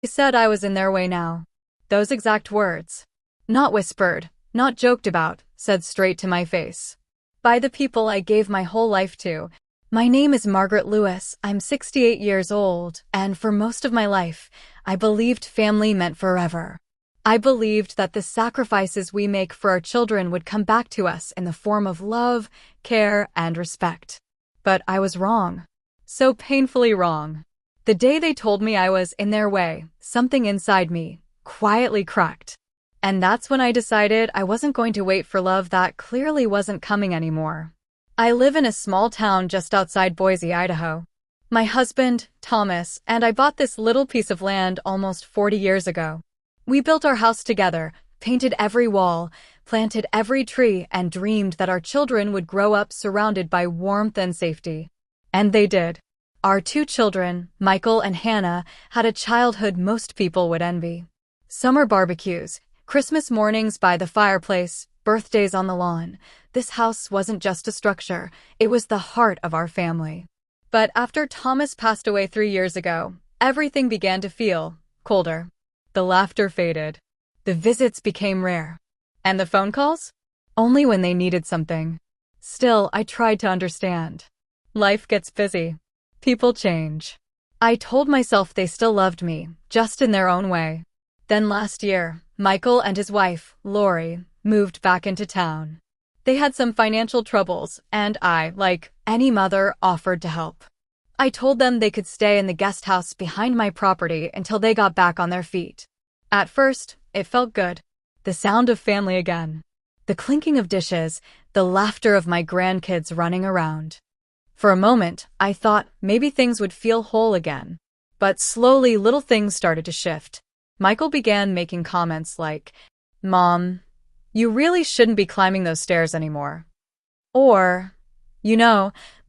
They said I was in their way now. Those exact words. Not whispered, not joked about, said straight to my face. By the people I gave my whole life to. My name is Margaret Lewis, I'm 68 years old, and for most of my life, I believed family meant forever. I believed that the sacrifices we make for our children would come back to us in the form of love, care, and respect. But I was wrong. So painfully wrong. The day they told me I was in their way, something inside me quietly cracked. And that's when I decided I wasn't going to wait for love that clearly wasn't coming anymore. I live in a small town just outside Boise, Idaho. My husband, Thomas, and I bought this little piece of land almost 40 years ago. We built our house together, painted every wall, planted every tree, and dreamed that our children would grow up surrounded by warmth and safety. And they did. Our 2 children, Michael and Hannah, had a childhood most people would envy. Summer barbecues, Christmas mornings by the fireplace, birthdays on the lawn. This house wasn't just a structure, it was the heart of our family. But after Thomas passed away 3 years ago, everything began to feel colder. The laughter faded. The visits became rare. And the phone calls? Only when they needed something. Still, I tried to understand. Life gets busy. People change. I told myself they still loved me, just in their own way. Then last year, Michael and his wife, Lori, moved back into town. They had some financial troubles, and I, like any mother, offered to help. I told them they could stay in the guest house behind my property until they got back on their feet. At first, it felt good. The sound of family again. The clinking of dishes, the laughter of my grandkids running around. For a moment, I thought maybe things would feel whole again. But slowly, little things started to shift. Michael began making comments like, "Mom, you really shouldn't be climbing those stairs anymore." Or,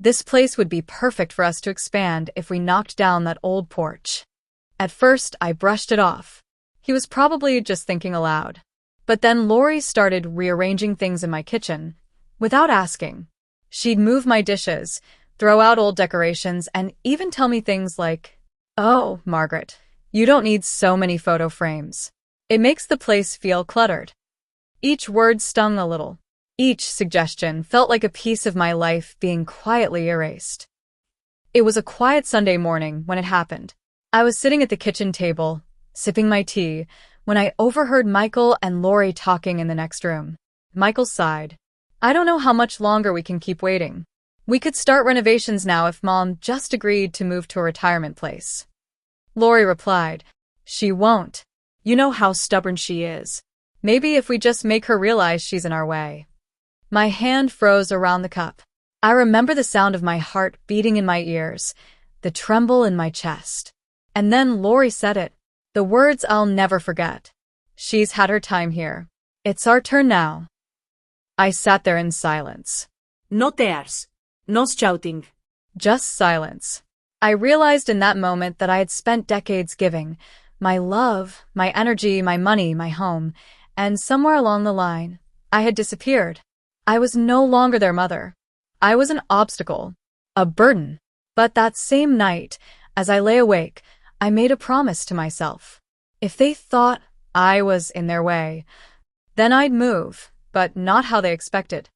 this place would be perfect for us to expand if we knocked down that old porch. At first, I brushed it off. He was probably just thinking aloud. But then Lori started rearranging things in my kitchen, without asking. She'd move my dishes, throw out old decorations, and even tell me things like, "Oh, Margaret, you don't need so many photo frames. It makes the place feel cluttered." Each word stung a little. Each suggestion felt like a piece of my life being quietly erased. It was a quiet Sunday morning when it happened. I was sitting at the kitchen table, sipping my tea, when I overheard Michael and Lori talking in the next room. Michael sighed. "I don't know how much longer we can keep waiting. We could start renovations now if Mom just agreed to move to a retirement place." Lori replied, "She won't. You know how stubborn she is. Maybe if we just make her realize she's in our way." My hand froze around the cup. I remember the sound of my heart beating in my ears, the tremble in my chest. And then Lori said it, the words I'll never forget. "She's had her time here. It's our turn now." I sat there in silence. No tears. No shouting. Just silence. I realized in that moment that I had spent decades giving my love, my energy, my money, my home, and somewhere along the line, I had disappeared. I was no longer their mother. I was an obstacle, a burden. But that same night, as I lay awake, I made a promise to myself. If they thought I was in their way, then I'd move, but not how they expected.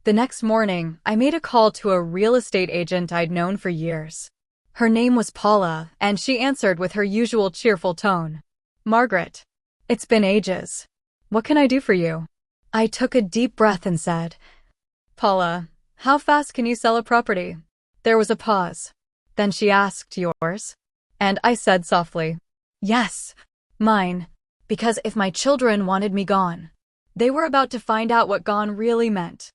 The next morning, I made a call to a real estate agent I'd known for years. Her name was Paula, and she answered with her usual cheerful tone. "Margaret, it's been ages. What can I do for you?" I took a deep breath and said, "Paula, how fast can you sell a property?" There was a pause. Then she asked, "Yours?" And I said softly, "Yes, mine, because if my children wanted me gone, they were about to find out what gone really meant."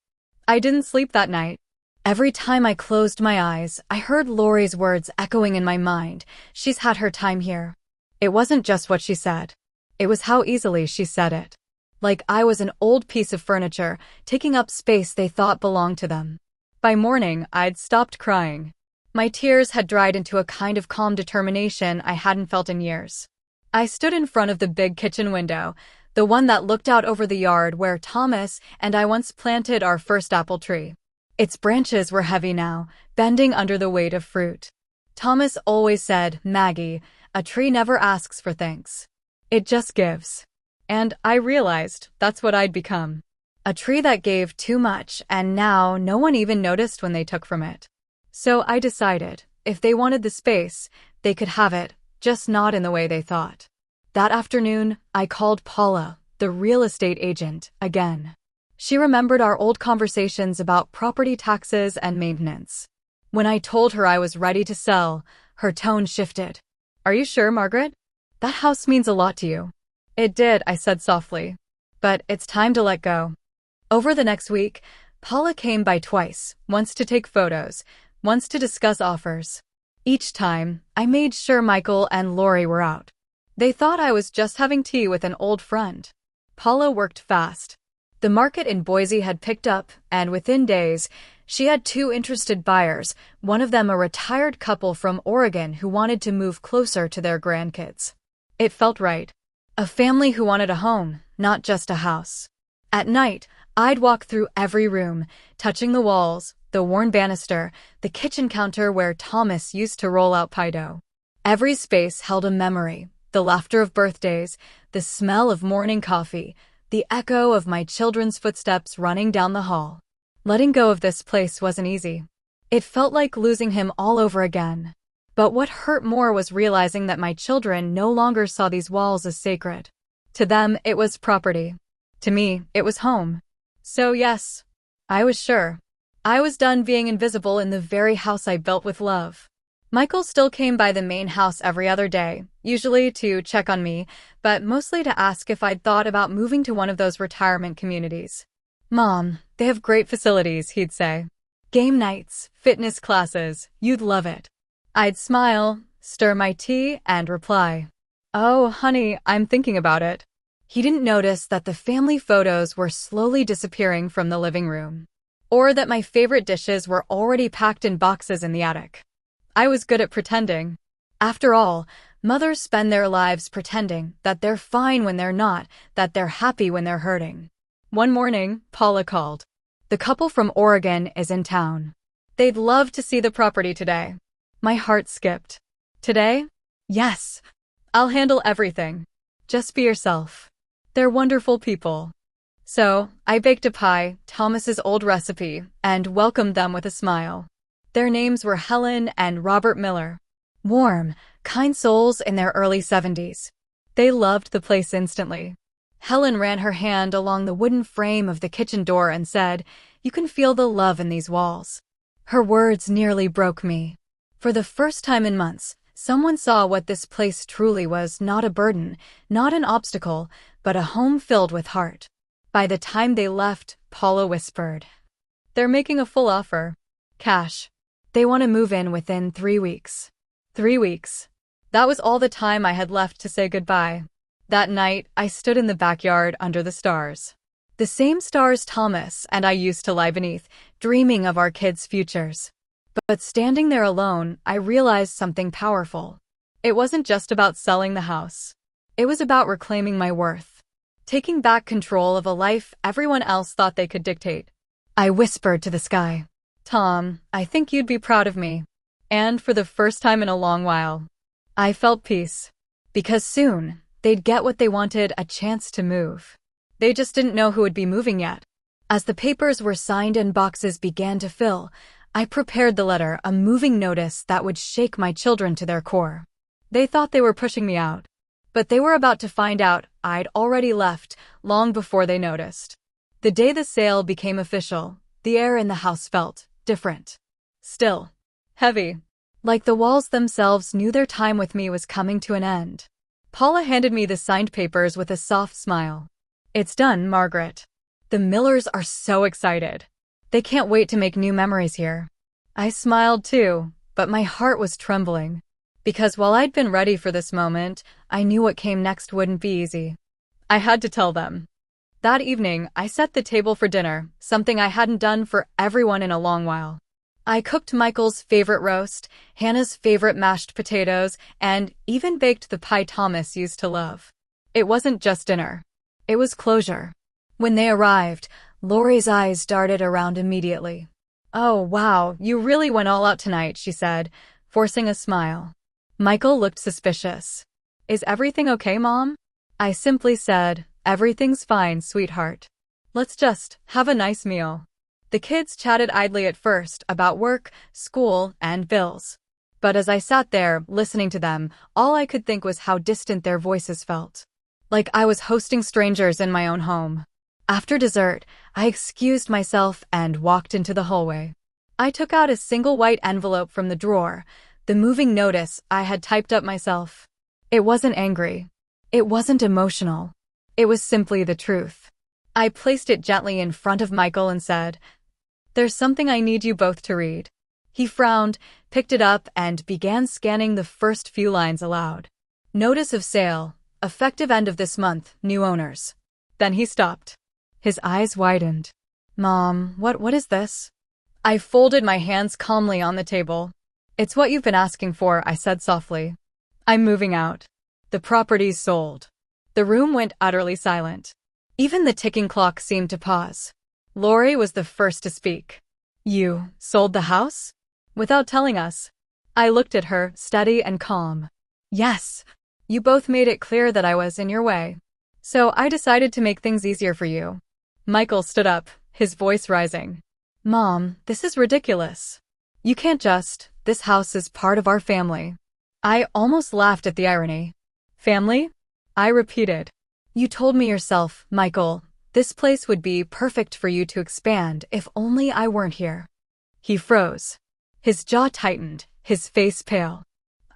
I didn't sleep that night. Every time I closed my eyes, I heard Lori's words echoing in my mind. She's had her time here. It wasn't just what she said. It was how easily she said it. Like I was an old piece of furniture, taking up space they thought belonged to them. By morning, I'd stopped crying. My tears had dried into a kind of calm determination I hadn't felt in years. I stood in front of the big kitchen window, the one that looked out over the yard where Thomas and I once planted our first apple tree. Its branches were heavy now, bending under the weight of fruit. Thomas always said, "Maggie, A tree never asks for thanks. It just gives. And I realized that's what I'd become. A tree that gave too much, and now no one even noticed when they took from it. So I decided, if they wanted the space, they could have it, just not in the way they thought. That afternoon, I called Paula, the real estate agent, again. She remembered our old conversations about property taxes and maintenance. When I told her I was ready to sell, her tone shifted. "Are you sure, Margaret? That house means a lot to you." "It did," I said softly. "But it's time to let go." Over the next week, Paula came by twice, once to take photos, once to discuss offers. Each time, I made sure Michael and Lori were out. They thought I was just having tea with an old friend. Paula worked fast. The market in Boise had picked up, and within days, she had 2 interested buyers, one of them a retired couple from Oregon who wanted to move closer to their grandkids. It felt right. A family who wanted a home, not just a house. At night, I'd walk through every room, touching the walls, the worn banister, the kitchen counter where Thomas used to roll out pie dough. Every space held a memory, the laughter of birthdays, the smell of morning coffee, the echo of my children's footsteps running down the hall. Letting go of this place wasn't easy. It felt like losing him all over again. But what hurt more was realizing that my children no longer saw these walls as sacred. To them, it was property. To me, it was home. So yes, I was sure. I was done being invisible in the very house I built with love. Michael still came by the main house every other day, usually to check on me, but mostly to ask if I'd thought about moving to one of those retirement communities. "Mom, they have great facilities," he'd say. "Game nights, fitness classes, you'd love it." I'd smile, stir my tea, and reply, "Oh, honey, I'm thinking about it." He didn't notice that the family photos were slowly disappearing from the living room, or that my favorite dishes were already packed in boxes in the attic. I was good at pretending. After all, mothers spend their lives pretending that they're fine when they're not, that they're happy when they're hurting. One morning, Paula called. "The couple from Oregon is in town. They'd love to see the property today." My heart skipped. "Today?" "Yes. I'll handle everything. Just be yourself. They're wonderful people." So, I baked a pie, Thomas's old recipe, and welcomed them with a smile. Their names were Helen and Robert Miller. Warm, kind souls in their early 70s. They loved the place instantly. Helen ran her hand along the wooden frame of the kitchen door and said, "You can feel the love in these walls." Her words nearly broke me. For the first time in months, someone saw what this place truly was: not a burden, not an obstacle, but a home filled with heart. By the time they left, Paula whispered, "They're making a full offer. Cash. They want to move in within 3 weeks." 3 weeks. That was all the time I had left to say goodbye. That night, I stood in the backyard under the stars. The same stars Thomas and I used to lie beneath, dreaming of our kids' futures. But standing there alone, I realized something powerful. It wasn't just about selling the house. It was about reclaiming my worth. Taking back control of a life everyone else thought they could dictate. I whispered to the sky, "Tom, I think you'd be proud of me." And for the first time in a long while, I felt peace. Because soon, they'd get what they wanted: a chance to move. They just didn't know who would be moving yet. As the papers were signed and boxes began to fill, I prepared the letter, a moving notice that would shake my children to their core. They thought they were pushing me out, but they were about to find out I'd already left long before they noticed. The day the sale became official, the air in the house felt different. Still. Heavy. Like the walls themselves knew their time with me was coming to an end. Paula handed me the signed papers with a soft smile. "It's done, Margaret. The Millers are so excited. They can't wait to make new memories here." I smiled too, but my heart was trembling. Because while I'd been ready for this moment, I knew what came next wouldn't be easy. I had to tell them. That evening, I set the table for dinner, something I hadn't done for everyone in a long while. I cooked Michael's favorite roast, Hannah's favorite mashed potatoes, and even baked the pie Thomas used to love. It wasn't just dinner. It was closure. When they arrived, Lori's eyes darted around immediately. "Oh, wow, you really went all out tonight," she said, forcing a smile. Michael looked suspicious. Is everything okay, Mom? I simply said, everything's fine, sweetheart. Let's just have a nice meal. The kids chatted idly at first about work, school, and bills. But as I sat there, listening to them, all I could think was how distant their voices felt. Like I was hosting strangers in my own home. After dessert, I excused myself and walked into the hallway. I took out a single white envelope from the drawer, the moving notice I had typed up myself. It wasn't angry. It wasn't emotional. It was simply the truth. I placed it gently in front of Michael and said, "There's something I need you both to read." He frowned, picked it up, and began scanning the first few lines aloud. Notice of sale, effective end of this month, new owners. Then he stopped. His eyes widened. Mom, what is this? I folded my hands calmly on the table. It's what you've been asking for, I said softly. I'm moving out. The property's sold. The room went utterly silent. Even the ticking clock seemed to pause. Lori was the first to speak. You sold the house? Without telling us. I looked at her, steady and calm. Yes. You both made it clear that I was in your way. So I decided to make things easier for you. Michael stood up, his voice rising. Mom, this is ridiculous. You can't just. This house is part of our family. I almost laughed at the irony. Family? I repeated. You told me yourself, Michael, this place would be perfect for you to expand if only I weren't here. He froze. His jaw tightened, his face pale.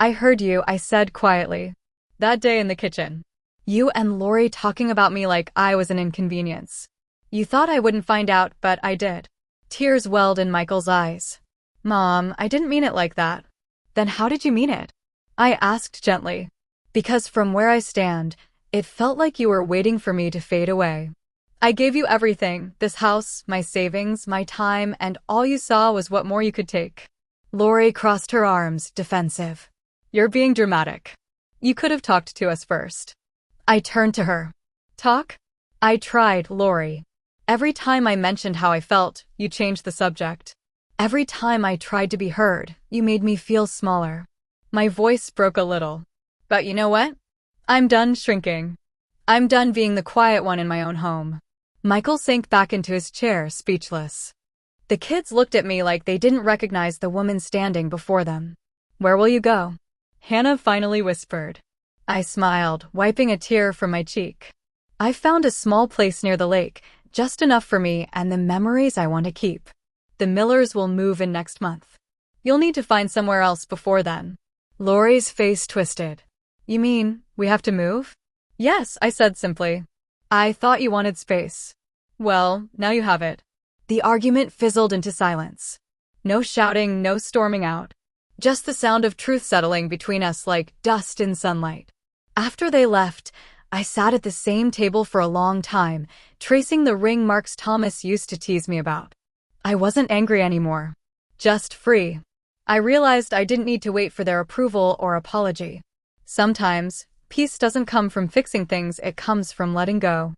I heard you, I said quietly. That day in the kitchen. You and Lori talking about me like I was an inconvenience. You thought I wouldn't find out, but I did. Tears welled in Michael's eyes. Mom, I didn't mean it like that. Then how did you mean it? I asked gently. Because from where I stand, it felt like you were waiting for me to fade away. I gave you everything, this house, my savings, my time, and all you saw was what more you could take. Lori crossed her arms, defensive. You're being dramatic. You could have talked to us first. I turned to her. Talk? I tried, Lori. Every time I mentioned how I felt, you changed the subject. Every time I tried to be heard, you made me feel smaller. My voice broke a little. But you know what? I'm done shrinking. I'm done being the quiet one in my own home. Michael sank back into his chair, speechless. The kids looked at me like they didn't recognize the woman standing before them. Where will you go? Hannah finally whispered. I smiled, wiping a tear from my cheek. I found a small place near the lake, just enough for me and the memories I want to keep. The Millers will move in next month. You'll need to find somewhere else before then. Lori's face twisted. You mean, we have to move? Yes, I said simply. I thought you wanted space. Well, now you have it. The argument fizzled into silence. No shouting, no storming out. Just the sound of truth settling between us like dust in sunlight. After they left, I sat at the same table for a long time, tracing the ring marks Thomas used to tease me about. I wasn't angry anymore. Just free. I realized I didn't need to wait for their approval or apology. Sometimes, peace doesn't come from fixing things, it comes from letting go.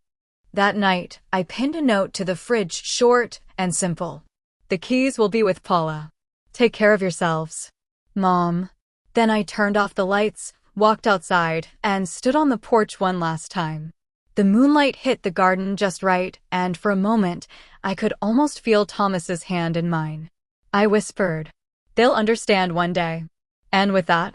That night, I pinned a note to the fridge, short and simple. The keys will be with Paula. Take care of yourselves. Mom. Then I turned off the lights, walked outside, and stood on the porch one last time. The moonlight hit the garden just right, and for a moment, I could almost feel Thomas's hand in mine. I whispered, "They'll understand one day." And with that,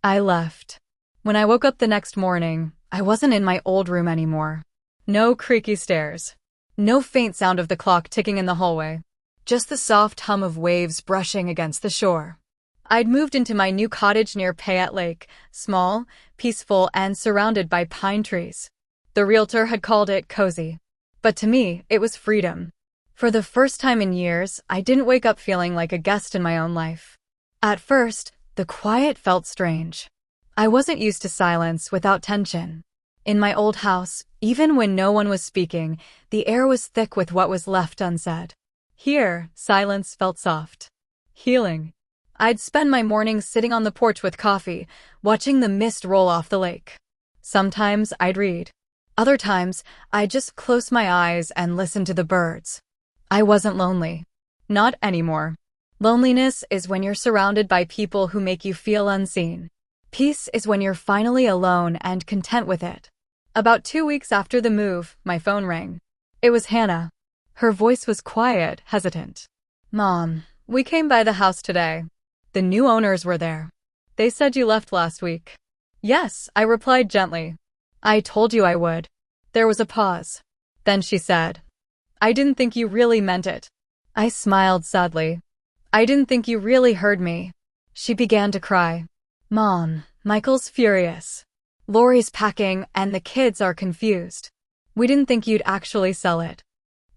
I left. When I woke up the next morning, I wasn't in my old room anymore. No creaky stairs. No faint sound of the clock ticking in the hallway. Just the soft hum of waves brushing against the shore. I'd moved into my new cottage near Payette Lake, small, peaceful, and surrounded by pine trees. The realtor had called it cozy. But to me, it was freedom. For the first time in years, I didn't wake up feeling like a guest in my own life. At first, the quiet felt strange. I wasn't used to silence without tension. In my old house, even when no one was speaking, the air was thick with what was left unsaid. Here, silence felt soft. Healing. I'd spend my mornings sitting on the porch with coffee, watching the mist roll off the lake. Sometimes I'd read. Other times, I'd just close my eyes and listen to the birds. I wasn't lonely. Not anymore. Loneliness is when you're surrounded by people who make you feel unseen. Peace is when you're finally alone and content with it. About 2 weeks after the move, my phone rang. It was Hannah. Her voice was quiet, hesitant. Mom, we came by the house today. The new owners were there. They said you left last week. Yes, I replied gently. I told you I would. There was a pause. Then she said, I didn't think you really meant it. I smiled sadly. I didn't think you really heard me. She began to cry. Mom, Michael's furious. Lori's packing and the kids are confused. We didn't think you'd actually sell it.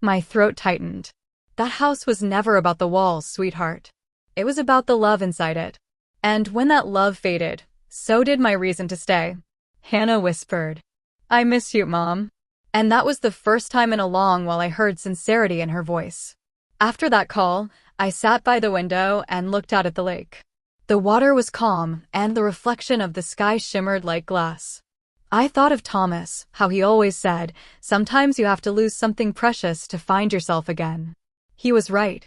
My throat tightened. That house was never about the walls, sweetheart. It was about the love inside it. And when that love faded, so did my reason to stay. Hannah whispered, I miss you, Mom. And that was the first time in a long while I heard sincerity in her voice. After that call, I sat by the window and looked out at the lake. The water was calm, and the reflection of the sky shimmered like glass. I thought of Thomas, how he always said, sometimes you have to lose something precious to find yourself again. He was right.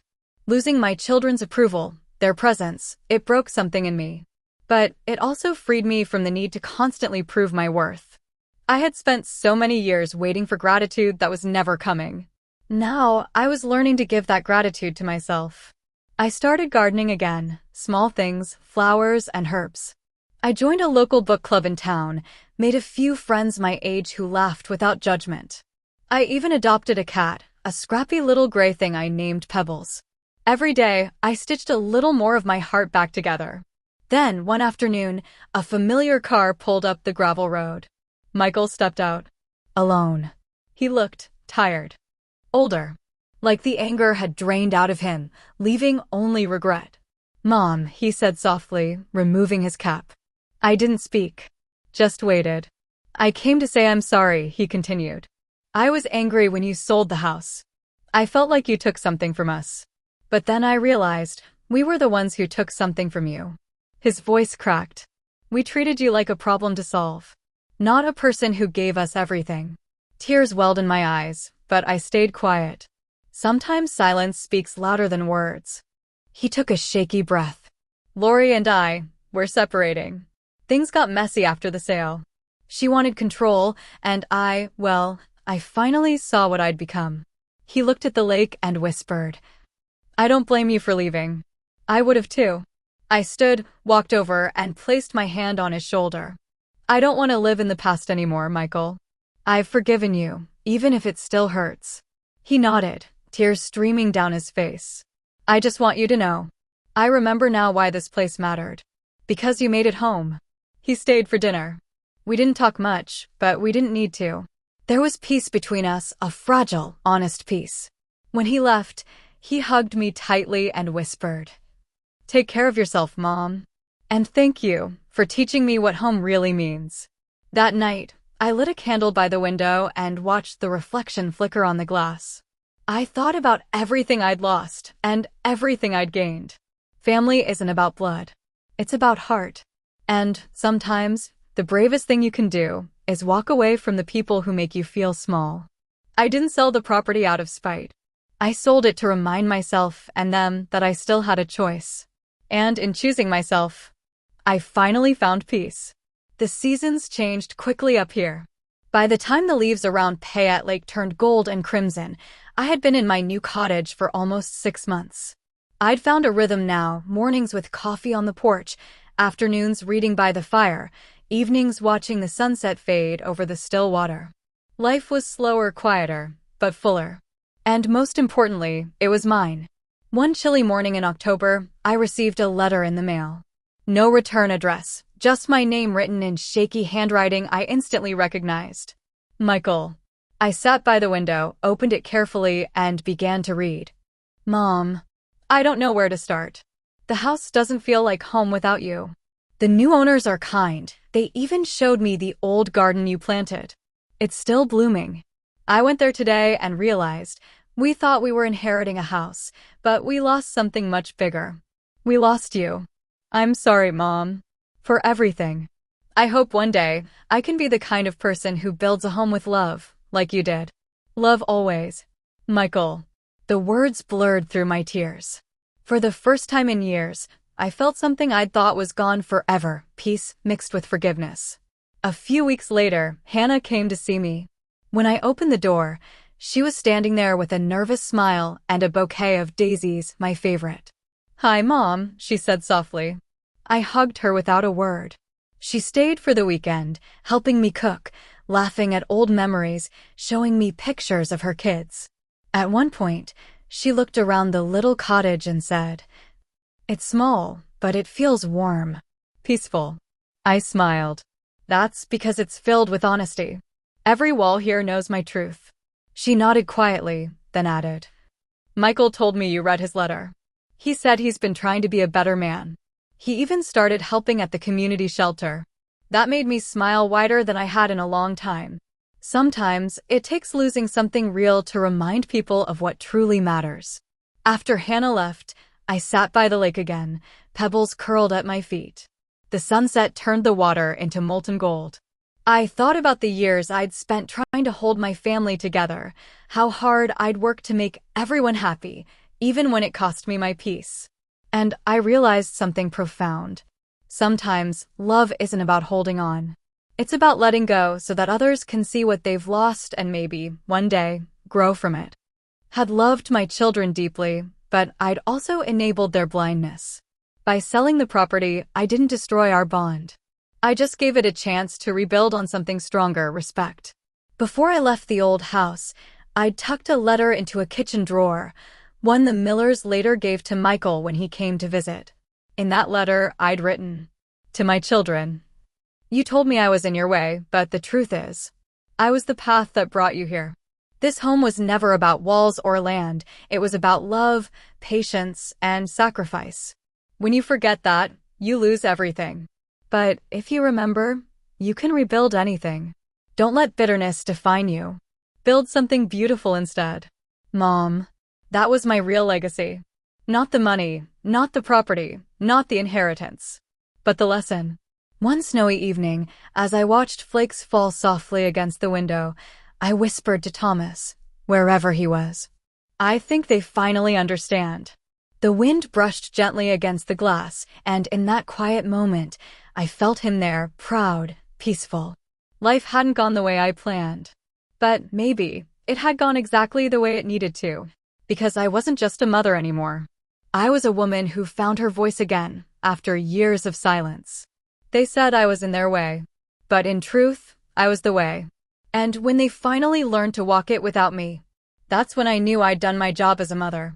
Losing my children's approval, their presence, it broke something in me. But it also freed me from the need to constantly prove my worth. I had spent so many years waiting for gratitude that was never coming. Now, I was learning to give that gratitude to myself. I started gardening again, small things, flowers and herbs. I joined a local book club in town, made a few friends my age who laughed without judgment. I even adopted a cat, a scrappy little gray thing I named Pebbles. Every day, I stitched a little more of my heart back together. Then, one afternoon, a familiar car pulled up the gravel road. Michael stepped out. Alone. He looked tired. Older. Like the anger had drained out of him, leaving only regret. Mom, he said softly, removing his cap. I didn't speak. Just waited. I came to say I'm sorry, he continued. I was angry when you sold the house. I felt like you took something from us. But then I realized, we were the ones who took something from you. His voice cracked. We treated you like a problem to solve. Not a person who gave us everything. Tears welled in my eyes, but I stayed quiet. Sometimes silence speaks louder than words. He took a shaky breath. Lori and I, we're separating. Things got messy after the sale. She wanted control, and I finally saw what I'd become. He looked at the lake and whispered, I don't blame you for leaving. I would have too. I stood, walked over, and placed my hand on his shoulder. I don't want to live in the past anymore, Michael. I've forgiven you, even if it still hurts. He nodded, tears streaming down his face. I just want you to know. I remember now why this place mattered. Because you made it home. He stayed for dinner. We didn't talk much, but we didn't need to. There was peace between us, a fragile, honest peace. When he left, he hugged me tightly and whispered, Take care of yourself, Mom. And thank you for teaching me what home really means. That night, I lit a candle by the window and watched the reflection flicker on the glass. I thought about everything I'd lost and everything I'd gained. Family isn't about blood. It's about heart. And sometimes, the bravest thing you can do is walk away from the people who make you feel small. I didn't sell the property out of spite. I sold it to remind myself and them that I still had a choice. And in choosing myself, I finally found peace. The seasons changed quickly up here. By the time the leaves around Payette Lake turned gold and crimson, I had been in my new cottage for almost 6 months. I'd found a rhythm now, mornings with coffee on the porch, afternoons reading by the fire, evenings watching the sunset fade over the still water. Life was slower, quieter, but fuller. And most importantly, it was mine. One chilly morning in October, I received a letter in the mail. No return address, just my name written in shaky handwriting I instantly recognized. Michael. I sat by the window, opened it carefully, and began to read. Mom, I don't know where to start. The house doesn't feel like home without you. The new owners are kind. They even showed me the old garden you planted. It's still blooming. I went there today and realized we thought we were inheriting a house, but we lost something much bigger. We lost you. I'm sorry, Mom, for everything. I hope one day I can be the kind of person who builds a home with love, like you did. Love always. Michael. The words blurred through my tears. For the first time in years, I felt something I'd thought was gone forever, peace mixed with forgiveness. A few weeks later, Hannah came to see me. When I opened the door, she was standing there with a nervous smile and a bouquet of daisies, my favorite. "Hi, Mom," she said softly. I hugged her without a word. She stayed for the weekend, helping me cook, laughing at old memories, showing me pictures of her kids. At one point, she looked around the little cottage and said, "It's small, but it feels warm, peaceful." I smiled. "That's because it's filled with honesty. Every wall here knows my truth." She nodded quietly, then added, "Michael told me you read his letter. He said he's been trying to be a better man. He even started helping at the community shelter." That made me smile wider than I had in a long time. Sometimes, it takes losing something real to remind people of what truly matters. After Hannah left, I sat by the lake again, pebbles curled at my feet. The sunset turned the water into molten gold. I thought about the years I'd spent trying to hold my family together, how hard I'd worked to make everyone happy, even when it cost me my peace. And I realized something profound. Sometimes, love isn't about holding on. It's about letting go so that others can see what they've lost and maybe, one day, grow from it. Had loved my children deeply, but I'd also enabled their blindness. By selling the property, I didn't destroy our bond. I just gave it a chance to rebuild on something stronger, respect. Before I left the old house, I'd tucked a letter into a kitchen drawer, one the Millers later gave to Michael when he came to visit. In that letter, I'd written, "To my children, you told me I was in your way, but the truth is, I was the path that brought you here. This home was never about walls or land. It was about love, patience, and sacrifice. When you forget that, you lose everything. But if you remember, you can rebuild anything. Don't let bitterness define you. Build something beautiful instead." Mom, that was my real legacy. Not the money, not the property, not the inheritance, but the lesson. One snowy evening, as I watched flakes fall softly against the window, I whispered to Thomas, wherever he was, "I think they finally understand." The wind brushed gently against the glass, and in that quiet moment, I felt him there, proud, peaceful. Life hadn't gone the way I planned. But maybe it had gone exactly the way it needed to, because I wasn't just a mother anymore. I was a woman who found her voice again, after years of silence. They said I was in their way, but in truth, I was the way. And when they finally learned to walk it without me, that's when I knew I'd done my job as a mother.